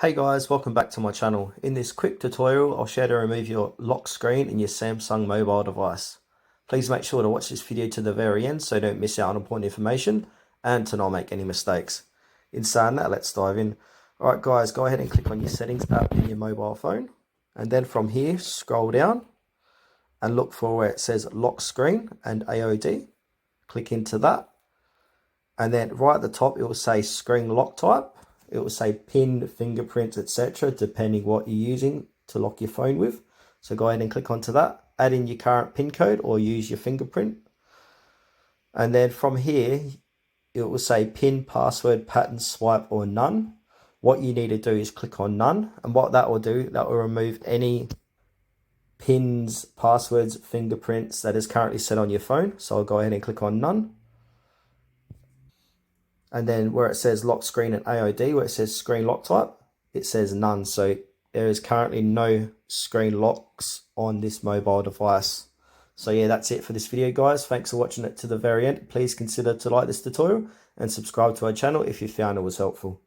Hey guys, welcome back to my channel. In this quick tutorial, I'll share to remove your lock screen in your Samsung mobile device. Please make sure to watch this video to the very end so you don't miss out on important information and to not make any mistakes. In saying that, let's dive in. Alright guys, go ahead and click on your settings app in your mobile phone. And then from here, scroll down and look for where it says lock screen and AOD. Click into that. And then right at the top, it will say screen lock type. It will say PIN, fingerprint, etc. depending what you're using to lock your phone with. So go ahead and click onto that. Add in your current PIN code or use your fingerprint. And then from here, it will say PIN, password, pattern, swipe, or none. What you need to do is click on none. And what that will do, that will remove any pins, passwords, fingerprints that is currently set on your phone. So I'll go ahead and click on none. And then where it says lock screen and AOD, where it says screen lock type, it says none. So there is currently no screen locks on this mobile device. So yeah, that's it for this video, guys. Thanks for watching it to the very end. Please consider to like this tutorial and subscribe to our channel if you found it was helpful.